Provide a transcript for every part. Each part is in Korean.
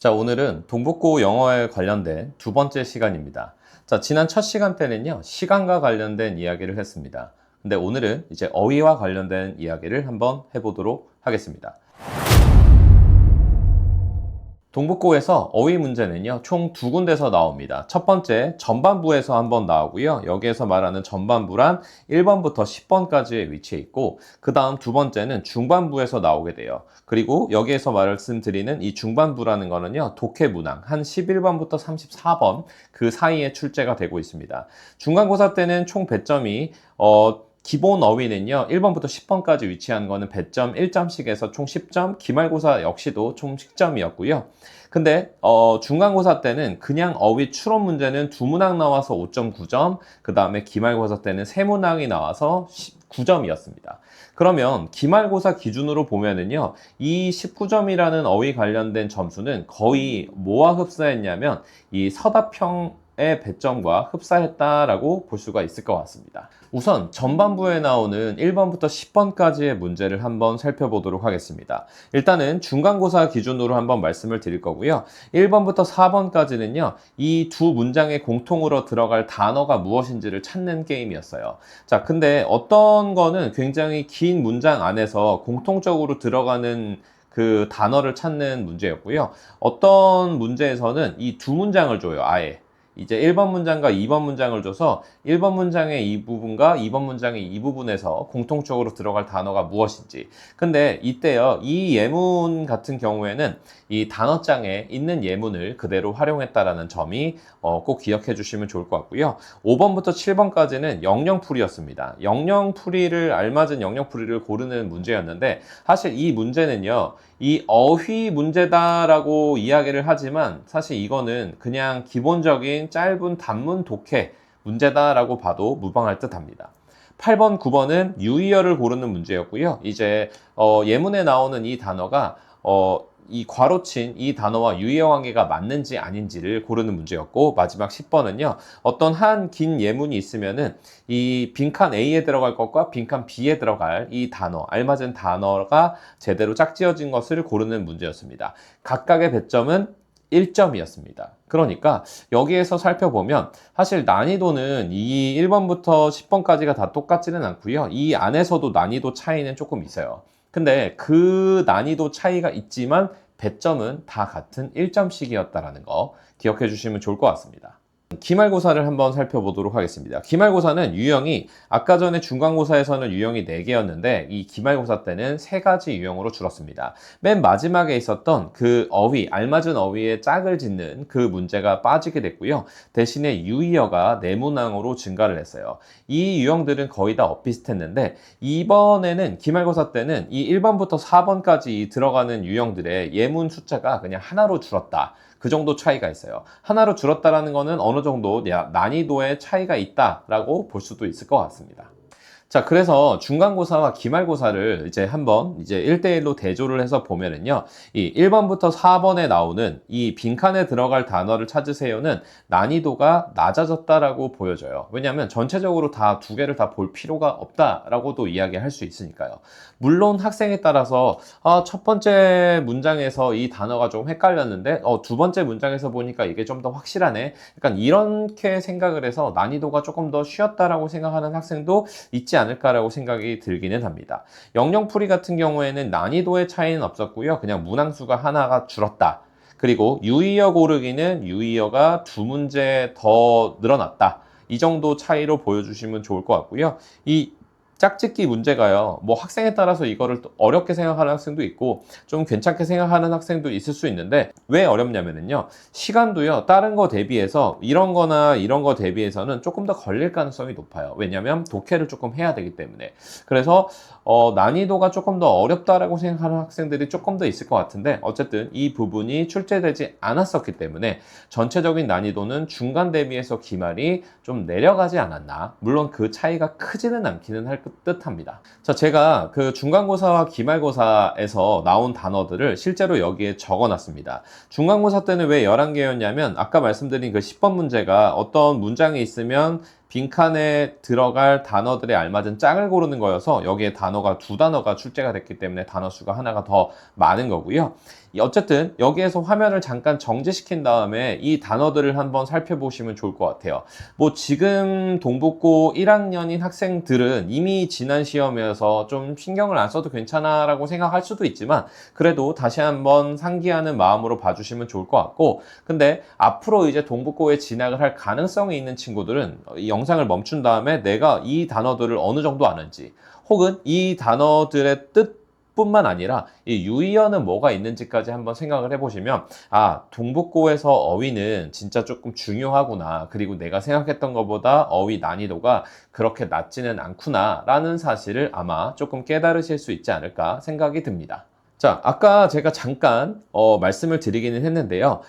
자, 오늘은 동북고 영어에 관련된 두 번째 시간입니다. 자, 지난 첫 시간 때는요, 시간과 관련된 이야기를 했습니다. 근데 오늘은 이제 어휘와 관련된 이야기를 한번 해보도록 하겠습니다. 동북고에서 어휘 문제는요, 총 두 군데서 나옵니다. 첫 번째, 전반부에서 한번 나오고요. 여기에서 말하는 전반부란 1번부터 10번까지의 위치에 있고, 그 다음 두 번째는 중반부에서 나오게 돼요. 그리고 여기에서 말씀드리는 이 중반부라는 거는요, 독해문항 한 11번부터 34번 그 사이에 출제가 되고 있습니다. 중간고사 때는 총 배점이 기본 어휘는요, 1번부터 10번까지 위치한 거는 배점 1점씩에서 총 10점, 기말고사 역시도 총 10점이었고요. 근데 중간고사 때는 그냥 어휘 추론 문제는 두 문항 나와서 5.9점, 그 다음에 기말고사 때는 세 문항이 나와서 9점이었습니다. 그러면 기말고사 기준으로 보면은요, 이 19점이라는 어휘 관련된 점수는 거의 뭐와 흡사했냐면 이 서답형의 배점과 흡사했다라고 볼 수가 있을 것 같습니다. 우선 전반부에 나오는 1번부터 10번까지의 문제를 한번 살펴보도록 하겠습니다. 일단은 중간고사 기준으로 한번 말씀을 드릴 거고요. 1번부터 4번까지는요, 이 두 문장에 공통으로 들어갈 단어가 무엇인지를 찾는 게임이었어요. 자, 근데 어떤 거는 굉장히 긴 문장 안에서 공통적으로 들어가는 그 단어를 찾는 문제였고요. 어떤 문제에서는 이 두 문장을 줘요, 아예. 이제 1번 문장과 2번 문장을 줘서 1번 문장의 이 부분과 2번 문장의 이 부분에서 공통적으로 들어갈 단어가 무엇인지. 근데 이때요, 이 예문 같은 경우에는 이 단어장에 있는 예문을 그대로 활용했다라는 점이 꼭 기억해 주시면 좋을 것 같고요. 5번부터 7번까지는 영영풀이였습니다. 영영풀이를 알맞은 영영풀이를 고르는 문제였는데, 사실 이 문제는요, 이 어휘 문제다라고 이야기를 하지만 사실 이거는 그냥 기본적인 짧은 단문 독해 문제다라고 봐도 무방할 듯 합니다. 8번, 9번은 유의어를 고르는 문제였고요. 이제 예문에 나오는 이 단어가 이 괄호친 이 단어와 유의어 관계가 맞는지 아닌지를 고르는 문제였고, 마지막 10번은요, 어떤 한 긴 예문이 있으면은 이 빈칸 A에 들어갈 것과 빈칸 B에 들어갈 이 단어, 알맞은 단어가 제대로 짝지어진 것을 고르는 문제였습니다. 각각의 배점은 1점이었습니다. 그러니까 여기에서 살펴보면 사실 난이도는 이 1번부터 10번까지가 다 똑같지는 않고요. 이 안에서도 난이도 차이는 조금 있어요. 근데 그 난이도 차이가 있지만 배점은 다 같은 1점씩이었다라는 거 기억해 주시면 좋을 것 같습니다. 기말고사를 한번 살펴보도록 하겠습니다. 기말고사는 유형이 아까 전에 중간고사에서는 유형이 4개였는데 이 기말고사 때는 3가지 유형으로 줄었습니다. 맨 마지막에 있었던 그 어휘, 알맞은 어휘에 짝을 짓는 그 문제가 빠지게 됐고요. 대신에 유의어가 4문항으로 증가를 했어요. 이 유형들은 거의 다 엇비슷했는데, 이번에는 기말고사 때는 이 1번부터 4번까지 들어가는 유형들의 예문 숫자가 그냥 하나로 줄었다. 그 정도 차이가 있어요. 하나로 줄었다라는 거는 어느 정도 난이도의 차이가 있다라고 볼 수도 있을 것 같습니다. 자, 그래서 중간고사와 기말고사를 이제 한번 이제 1대1로 대조를 해서 보면은요, 이 1번부터 4번에 나오는 이 빈칸에 들어갈 단어를 찾으세요는 난이도가 낮아졌다라고 보여져요. 왜냐하면 전체적으로 다 두 개를 다 볼 필요가 없다라고도 이야기할 수 있으니까요. 물론 학생에 따라서 첫 번째 문장에서 이 단어가 좀 헷갈렸는데 두 번째 문장에서 보니까 이게 좀 더 확실하네. 약간 이렇게 생각을 해서 난이도가 조금 더 쉬웠다라고 생각하는 학생도 있지 않을까라고 생각이 들기는 합니다. 영영풀이 같은 경우에는 난이도의 차이는 없었고요. 그냥 문항수가 하나가 줄었다. 그리고 유의어 고르기는 유의어가 2문제 더 늘어났다. 이 정도 차이로 보여주시면 좋을 것 같고요. 이 짝짓기 문제가요, 뭐 학생에 따라서 이거를 또 어렵게 생각하는 학생도 있고 좀 괜찮게 생각하는 학생도 있을 수 있는데, 왜 어렵냐면요, 시간도요 다른 거 대비해서 이런 거나 이런 거 대비해서는 조금 더 걸릴 가능성이 높아요. 왜냐면 독해를 조금 해야 되기 때문에. 그래서 난이도가 조금 더 어렵다라고 생각하는 학생들이 조금 더 있을 것 같은데, 어쨌든 이 부분이 출제되지 않았었기 때문에 전체적인 난이도는 중간 대비해서 기말이 좀 내려가지 않았나. 물론 그 차이가 크지는 않기는 할 듯합니다. 자, 제가 그 중간고사와 기말고사에서 나온 단어들을 실제로 여기에 적어놨습니다. 중간고사 때는 왜 11개였냐면 아까 말씀드린 그 10번 문제가 어떤 문장에 있으면 빈칸에 들어갈 단어들에 알맞은 짝을 고르는 거여서 여기에 단어가 두 단어가 출제가 됐기 때문에 단어 수가 하나가 더 많은 거고요. 어쨌든 여기에서 화면을 잠깐 정지시킨 다음에 이 단어들을 한번 살펴보시면 좋을 것 같아요. 뭐 지금 동북고 1학년인 학생들은 이미 지난 시험에서 좀 신경을 안 써도 괜찮아 라고 생각할 수도 있지만 그래도 다시 한번 상기하는 마음으로 봐주시면 좋을 것 같고, 근데 앞으로 이제 동북고에 진학을 할 가능성이 있는 친구들은 이 영상을 멈춘 다음에 내가 이 단어들을 어느 정도 아는지, 혹은 이 단어들의 뜻 뿐만 아니라 이 유의어는 뭐가 있는지까지 한번 생각을 해보시면, 아, 동북고에서 어휘는 진짜 조금 중요하구나, 그리고 내가 생각했던 것보다 어휘 난이도가 그렇게 낮지는 않구나 라는 사실을 아마 조금 깨달으실 수 있지 않을까 생각이 듭니다. 자, 아까 제가 잠깐 말씀을 드리기는 했는데요.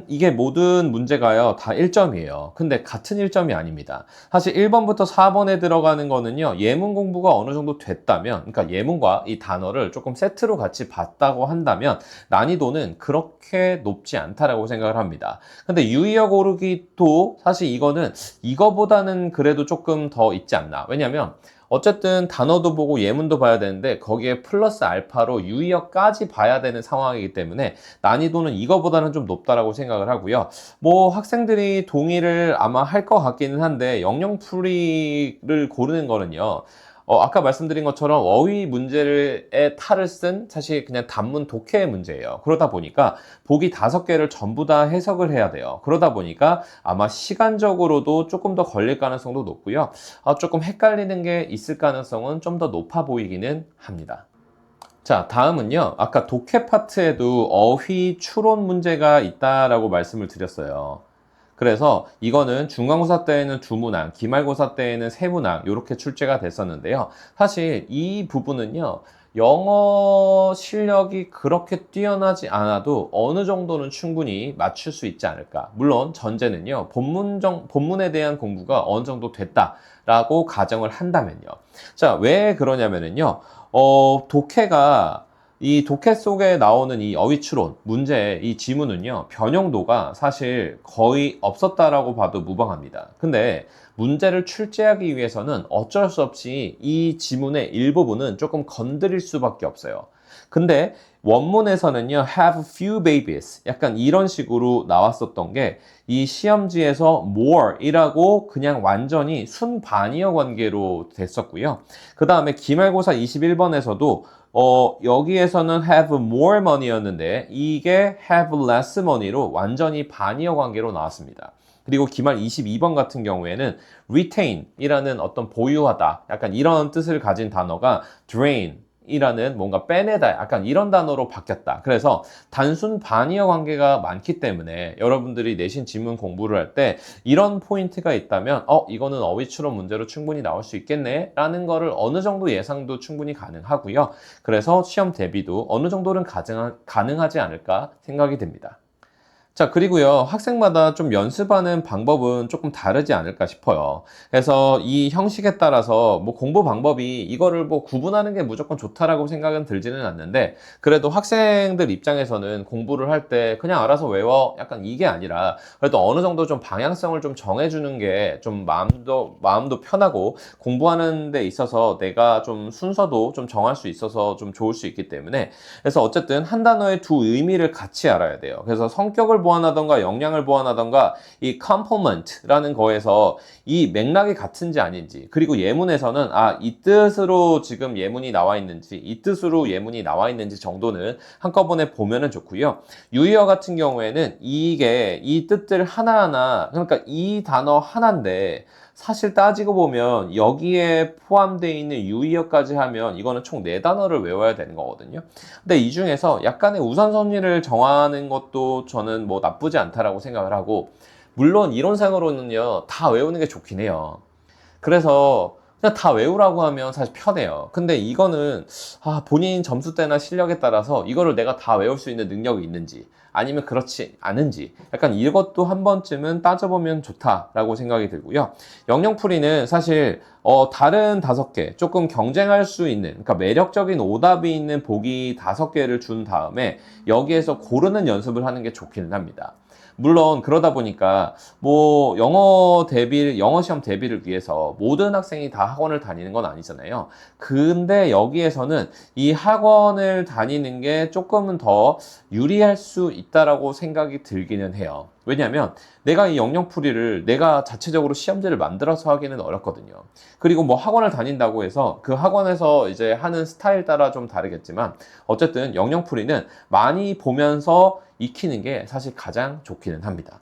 이게 모든 문제가요 다 1점이에요. 근데 같은 1점이 아닙니다. 사실 1번부터 4번에 들어가는 거는요, 예문 공부가 어느 정도 됐다면, 그러니까 예문과 이 단어를 조금 세트로 같이 봤다고 한다면 난이도는 그렇게 높지 않다라고 생각을 합니다. 근데 유의어 고르기도 사실 이거보다는 그래도 조금 더 있지 않나. 왜냐면 어쨌든 단어도 보고 예문도 봐야 되는데 거기에 플러스 알파로 유의어까지 봐야 되는 상황이기 때문에 난이도는 이거보다는 좀 높다라고 생각을 하고요. 뭐 학생들이 동의를 아마 할 것 같기는 한데 영영풀이를 고르는 거는요, 아까 말씀드린 것처럼 어휘 문제의 탈을 쓴 사실 그냥 단문 독해의 문제예요. 그러다 보니까 보기 5개를 전부 다 해석을 해야 돼요. 그러다 보니까 아마 시간적으로도 조금 더 걸릴 가능성도 높고요. 조금 헷갈리는 게 있을 가능성은 좀 더 높아 보이기는 합니다. 자, 다음은요. 아까 독해 파트에도 어휘 추론 문제가 있다라고 말씀을 드렸어요. 그래서 이거는 중간고사 때에는 두문항, 기말고사 때에는 세문항 이렇게 출제가 됐었는데요. 사실 이 부분은요, 영어 실력이 그렇게 뛰어나지 않아도 어느 정도는 충분히 맞출 수 있지 않을까. 물론 전제는요, 본문에 대한 공부가 어느 정도 됐다라고 가정을 한다면요. 자, 왜 그러냐면은요, 이 독해 속에 나오는 이 어휘추론 문제의 이 지문은요, 변형도가 사실 거의 없었다라고 봐도 무방합니다. 근데 문제를 출제하기 위해서는 어쩔 수 없이 이 지문의 일부분은 조금 건드릴 수밖에 없어요. 근데 원문에서는요, have few babies 약간 이런 식으로 나왔었던 게 이 시험지에서 more 이라고 그냥 완전히 순반의어 관계로 됐었고요. 그 다음에 기말고사 21번에서도 여기에서는 have more money였는데 이게 have less money로 완전히 반의어 관계로 나왔습니다. 그리고 기말 22번 같은 경우에는 retain 이라는 어떤 보유하다 약간 이런 뜻을 가진 단어가 drain 이라는 뭔가 빼내다 약간 이런 단어로 바뀌었다. 그래서 단순 반의어 관계가 많기 때문에 여러분들이 내신 지문 공부를 할 때 이런 포인트가 있다면 이거는 어휘추론 문제로 충분히 나올 수 있겠네 라는 거를 어느 정도 예상도 충분히 가능하고요. 그래서 시험 대비도 어느 정도는 가능하지 않을까 생각이 듭니다. 자, 그리고요, 학생마다 좀 연습하는 방법은 조금 다르지 않을까 싶어요. 그래서 이 형식에 따라서 뭐 공부 방법이 이거를 뭐 구분하는 게 무조건 좋다라고 생각은 들지는 않는데, 그래도 학생들 입장에서는 공부를 할 때 그냥 알아서 외워 약간 이게 아니라 그래도 어느 정도 좀 방향성을 좀 정해주는 게 좀 마음도 편하고 공부하는 데 있어서 내가 좀 순서도 좀 정할 수 있어서 좀 좋을 수 있기 때문에, 그래서 어쨌든 한 단어의 두 의미를 같이 알아야 돼요. 그래서 성격을 보완하던가 역량을 보완하던가 이 complement라는 거에서 이 맥락이 같은지 아닌지, 그리고 예문에서는 이 뜻으로 지금 예문이 나와 있는지 이 뜻으로 예문이 나와 있는지 정도는 한꺼번에 보면은 좋고요. 유의어 같은 경우에는 이게 이 뜻들 하나하나, 그러니까 이 단어 하나인데 사실 따지고 보면 여기에 포함되어 있는 유의어까지 하면 이거는 총 4단어를 외워야 되는 거거든요. 근데 이 중에서 약간의 우선순위를 정하는 것도 저는 뭐 나쁘지 않다라고 생각을 하고, 물론 이론상으로는요, 다 외우는 게 좋긴 해요. 그래서 그냥 다 외우라고 하면 사실 편해요. 근데 이거는 본인 점수대나 실력에 따라서 이거를 내가 다 외울 수 있는 능력이 있는지, 아니면 그렇지 않은지 약간 이것도 한 번쯤은 따져보면 좋다라고 생각이 들고요. 영영풀이는 사실 다른 5개 조금 경쟁할 수 있는, 그러니까 매력적인 오답이 있는 보기 5개를 준 다음에 여기에서 고르는 연습을 하는 게 좋기는 합니다. 물론 그러다 보니까 뭐 영어 시험 대비를 위해서 모든 학생이 다 학원을 다니는 건 아니잖아요. 근데 여기에서는 이 학원을 다니는 게 조금은 더 유리할 수 있다라고 생각이 들기는 해요. 왜냐하면 내가 이 영영풀이를 내가 자체적으로 시험지를 만들어서 하기는 어렵거든요. 그리고 뭐 학원을 다닌다고 해서 그 학원에서 이제 하는 스타일 따라 좀 다르겠지만 어쨌든 영영풀이는 많이 보면서 익히는 게 사실 가장 좋기는 합니다.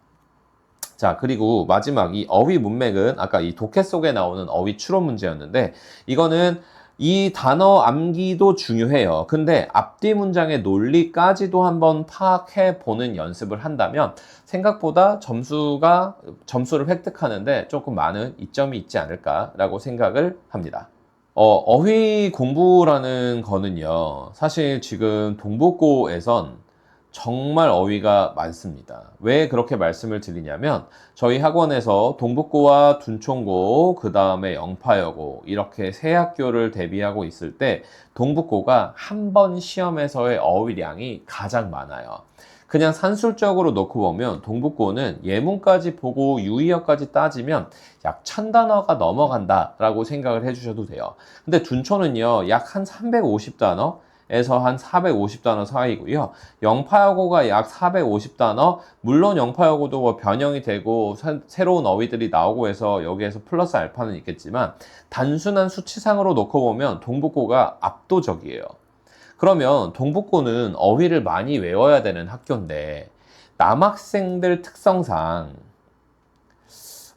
자, 그리고 마지막 이 어휘 문맥은 아까 이 독해 속에 나오는 어휘 추론 문제였는데 이거는 이 단어 암기도 중요해요. 근데 앞뒤 문장의 논리까지도 한번 파악해 보는 연습을 한다면 생각보다 점수를 획득하는데 조금 많은 이점이 있지 않을까라고 생각을 합니다. 어휘 공부라는 거는요, 사실 지금 동북고에선 정말 어휘가 많습니다. 왜 그렇게 말씀을 드리냐면 저희 학원에서 동북고와 둔촌고, 그 다음에 영파여고 이렇게 세 학교를 대비하고 있을 때 동북고가 한 번 시험에서의 어휘량이 가장 많아요. 그냥 산술적으로 놓고 보면 동북고는 예문까지 보고 유의어까지 따지면 약 1000단어가 넘어간다라고 생각을 해주셔도 돼요. 근데 둔초는요, 약 한 350단어 에서 한 450단어 사이고요. 영파여고가 약 450단어, 물론 영파여고도 뭐 변형이 되고 새로운 어휘들이 나오고 해서 여기에서 플러스 알파는 있겠지만 단순한 수치상으로 놓고 보면 동북고가 압도적이에요. 그러면 동북고는 어휘를 많이 외워야 되는 학교인데 남학생들 특성상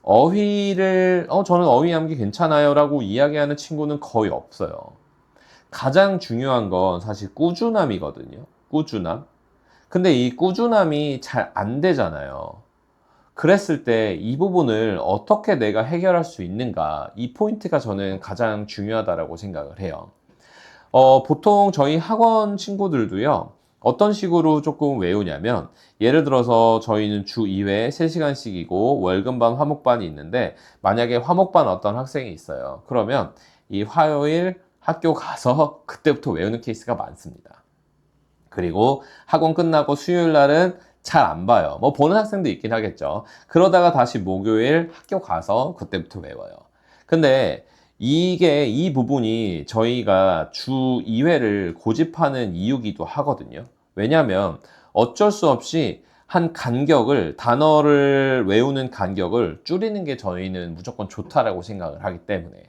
저는 어휘 암기 괜찮아요 라고 이야기하는 친구는 거의 없어요. 가장 중요한 건 사실 꾸준함이거든요. 꾸준함. 근데 이 꾸준함이 잘 안 되잖아요. 그랬을 때 이 부분을 어떻게 내가 해결할 수 있는가, 이 포인트가 저는 가장 중요하다고 생각을 해요. 보통 저희 학원 친구들도요, 어떤 식으로 조금 외우냐면, 예를 들어서 저희는 주 2회 3시간씩이고 월금반 화목반이 있는데, 만약에 화목반 어떤 학생이 있어요. 그러면 이 화요일 학교 가서 그때부터 외우는 케이스가 많습니다. 그리고 학원 끝나고 수요일 날은 잘 안 봐요. 뭐 보는 학생도 있긴 하겠죠. 그러다가 다시 목요일 학교 가서 그때부터 외워요. 근데 이 부분이 저희가 주 2회를 고집하는 이유기도 하거든요. 왜냐하면 어쩔 수 없이 단어를 외우는 간격을 줄이는 게 저희는 무조건 좋다라고 생각을 하기 때문에.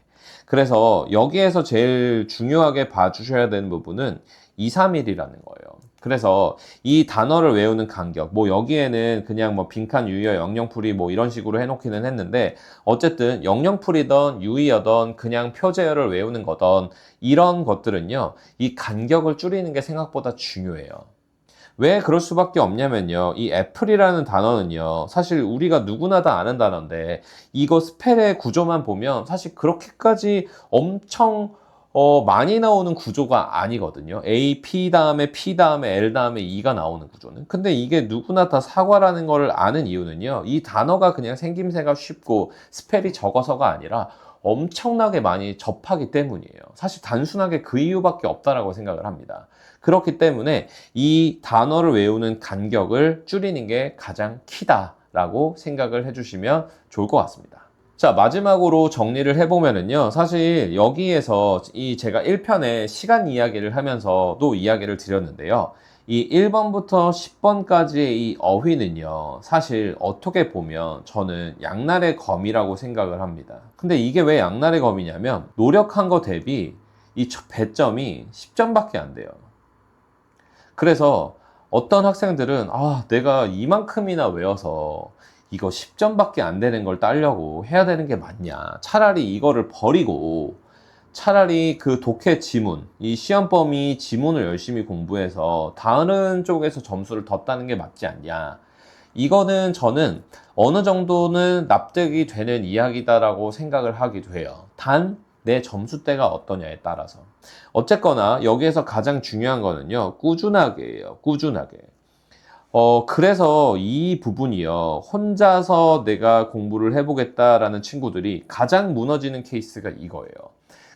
그래서 여기에서 제일 중요하게 봐주셔야 되는 부분은 2, 3일이라는 거예요. 그래서 이 단어를 외우는 간격, 뭐 여기에는 그냥 뭐 빈칸 유의어 영영풀이 뭐 이런 식으로 해놓기는 했는데 어쨌든 영영풀이든 유의어든 그냥 표제어를 외우는 거든 이런 것들은요, 이 간격을 줄이는 게 생각보다 중요해요. 왜 그럴 수밖에 없냐면요, 이 애플이라는 단어는요, 사실 우리가 누구나 다 아는 단어인데 이거 스펠의 구조만 보면 사실 그렇게까지 엄청 많이 나오는 구조가 아니거든요. A, P 다음에 P 다음에 L 다음에 E가 나오는 구조는. 근데 이게 누구나 다 사과라는 걸 아는 이유는요, 이 단어가 그냥 생김새가 쉽고 스펠이 적어서가 아니라 엄청나게 많이 접하기 때문이에요. 사실 단순하게 그 이유밖에 없다라고 생각을 합니다. 그렇기 때문에 이 단어를 외우는 간격을 줄이는 게 가장 키다라고 생각을 해주시면 좋을 것 같습니다. 자, 마지막으로 정리를 해보면은요, 사실 여기에서 제가 1편에 시간 이야기를 하면서도 이야기를 드렸는데요. 이 1번부터 10번까지의 이 어휘는요, 사실 어떻게 보면 저는 양날의 검이라고 생각을 합니다. 근데 이게 왜 양날의 검이냐면, 노력한 거 대비 이 배점이 10점밖에 안 돼요. 그래서 어떤 학생들은 내가 이만큼이나 외워서 이거 10점밖에 안 되는 걸 따려고 해야 되는 게 맞냐, 차라리 이거를 버리고 차라리 그 독해 지문, 이 시험 범위 지문을 열심히 공부해서 다른 쪽에서 점수를 더 따는 게 맞지 않냐, 이거는 저는 어느 정도는 납득이 되는 이야기다라고 생각을 하기도 해요. 단 내 점수대가 어떠냐에 따라서. 어쨌거나 여기에서 가장 중요한 거는요, 꾸준하게예요. 꾸준하게. 그래서 이 부분이요. 혼자서 내가 공부를 해보겠다라는 친구들이 가장 무너지는 케이스가 이거예요.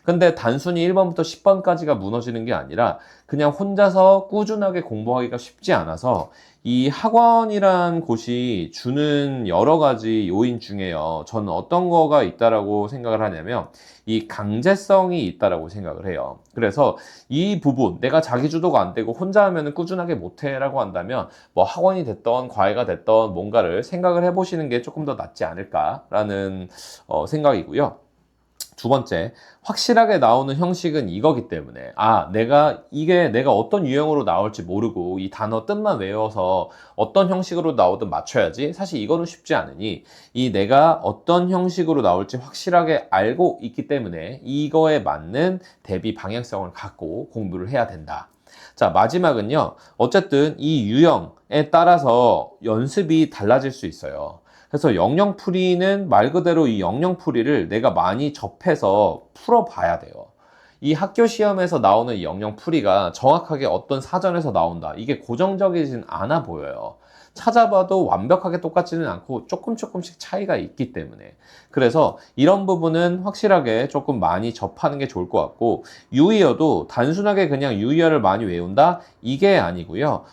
근데 단순히 1번부터 10번까지가 무너지는 게 아니라 그냥 혼자서 꾸준하게 공부하기가 쉽지 않아서 이 학원이란 곳이 주는 여러 가지 요인 중에요. 저는 어떤 거가 있다라고 생각을 하냐면 이 강제성이 있다라고 생각을 해요. 그래서 이 부분, 내가 자기 주도가 안 되고 혼자 하면 꾸준하게 못해라고 한다면 뭐 학원이 됐던 과외가 됐던 뭔가를 생각을 해보시는 게 조금 더 낫지 않을까라는 생각이고요. 두 번째, 확실하게 나오는 형식은 이거기 때문에, 내가 어떤 유형으로 나올지 모르고 이 단어 뜻만 외워서 어떤 형식으로 나오든 맞춰야지. 사실 이거는 쉽지 않으니, 이 내가 어떤 형식으로 나올지 확실하게 알고 있기 때문에 이거에 맞는 대비 방향성을 갖고 공부를 해야 된다. 자, 마지막은요. 어쨌든 이 유형에 따라서 연습이 달라질 수 있어요. 그래서 영영풀이는 말 그대로 이 영영풀이를 내가 많이 접해서 풀어봐야 돼요. 이 학교 시험에서 나오는 이 영영풀이가 정확하게 어떤 사전에서 나온다. 이게 고정적이진 않아 보여요. 찾아봐도 완벽하게 똑같지는 않고 조금씩 차이가 있기 때문에. 그래서 이런 부분은 확실하게 조금 많이 접하는 게 좋을 것 같고, 유의어도 단순하게 그냥 유의어를 많이 외운다? 이게 아니고요.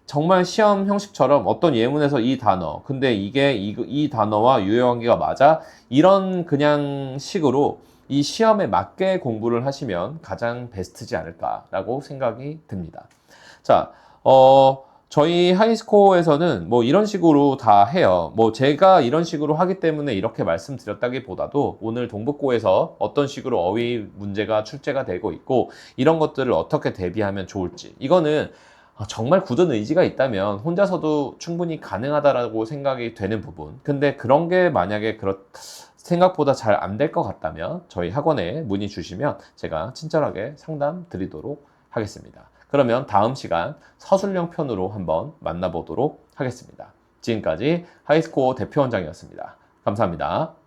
정말 시험 형식처럼 어떤 예문에서 이 단어, 근데 이게 이 단어와 유효 관계가 맞아? 이런 그냥 식으로 이 시험에 맞게 공부를 하시면 가장 베스트지 않을까라고 생각이 듭니다. 자, 저희 하이스코어에서는 뭐 이런 식으로 다 해요. 뭐 제가 이런 식으로 하기 때문에 이렇게 말씀드렸다기보다도 오늘 동북고에서 어떤 식으로 어휘 문제가 출제가 되고 있고 이런 것들을 어떻게 대비하면 좋을지. 이거는 정말 굳은 의지가 있다면 혼자서도 충분히 가능하다라고 생각이 되는 부분. 근데 그런 게 만약에 생각보다 잘 안 될 것 같다면 저희 학원에 문의 주시면 제가 친절하게 상담 드리도록 하겠습니다. 그러면 다음 시간 서술형 편으로 한번 만나보도록 하겠습니다. 지금까지 하이스코어 대표원장이었습니다. 감사합니다.